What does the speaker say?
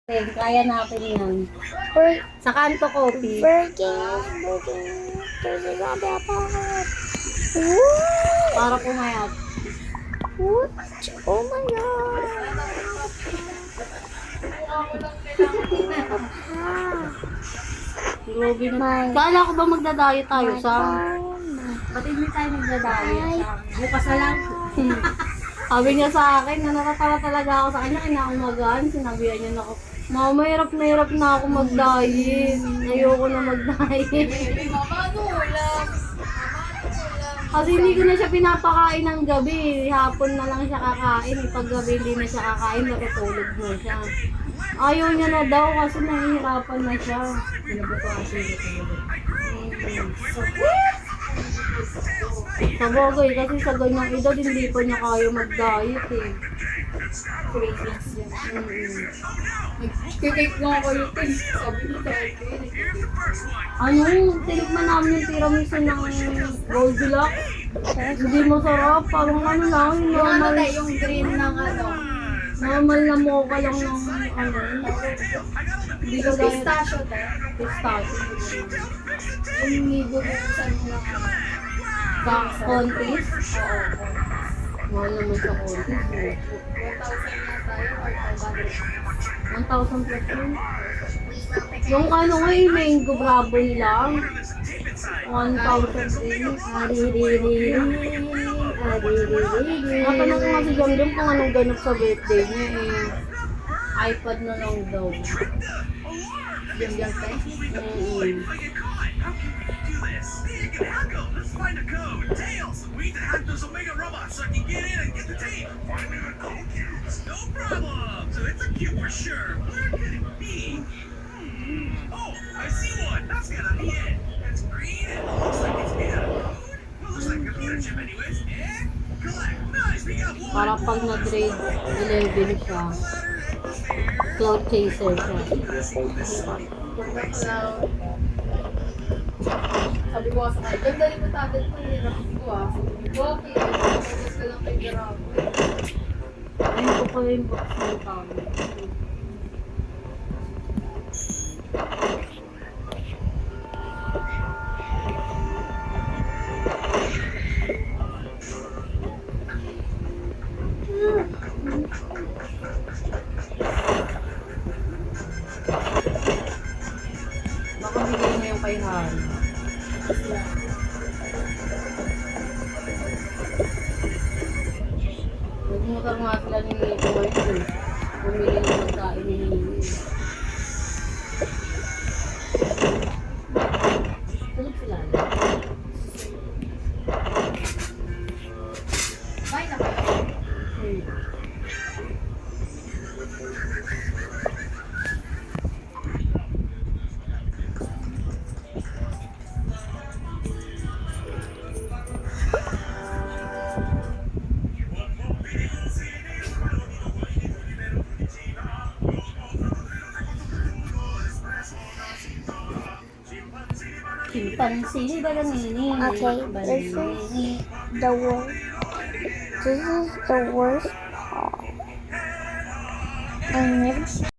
Kaya natin yan. Work, Sa Kanto Coffee. working, grabe ako. Para pumayat. What? Oh my God. Grabe na. My- Kala ko ba magdadayo tayo My sa... phone. Ba't hindi tayo magdadayo Ay. sa... Bukas na lang. Sabi niya sa akin, na natatawa talaga ako sa kanya, kinaumagahan, sinabihan niya na ako, Mama, hirap na ako mag-diet. Ayoko na mag-diet. Kasi hindi ko na siya pinapakain ng gabi. Hapon na lang siya kakain. Pag gabi hindi na siya kakain, natutulog na siya. Ayaw niya na daw kasi nahihirapan na siya. Sa bagay, kasi sa ganyang edad, hindi pa niya kaya mag-diet eh. Cravings yan. Nag-cake nga kayo, Tin. Sabi niya sa akin. Ano, tinikman namin yung tiramisu ng Goldilocks. Hindi masarap, parang ano lang, yung Yung ano normal, tayo, yung green ng ano. normal na mocha lang ng ano. Hindi ko gaya Pistachio tayo. pistachio. Yung nigo yung sa mga Sa contest, oo. mahal naman sa contest. 1,000 na tayo or 500. 1,000 plus yun. Yung ano nga yung mango bravo nila, 1,000 din. Natanong ko nga si Jam kung anong ganap sa birthday niya eh. iPad na lang daw. Yung yan tayo. Let's find a code. Tails! We need to hack those Omega robots so I can get in and get the tape. Find me the code. No problem. So it's a cube for sure. Where could it be? Oh, I see one. That's gotta be it. It's green and it looks like it's made out of code. Well, looks like a computer chip anyways. And collect. Nice, we got one. Para pag na-grade 11 siya, cloud chaser siya. Sabi ko sa kanya, ganda rin mo tablet ko, hirap ko ah. Sabi ko, okay, focus ka lang kay Garabo. Ayun ko pala yung box ng tablet. Baka bigay mo yung kay Harry. Nagmutar nga sila ni Nico ngayon eh. Bumili ng pagkain ni Nico. Tulog sila. Bye na kayo. Chimpanzee Balanini. Okay, this is the worst. This is the worst part. I never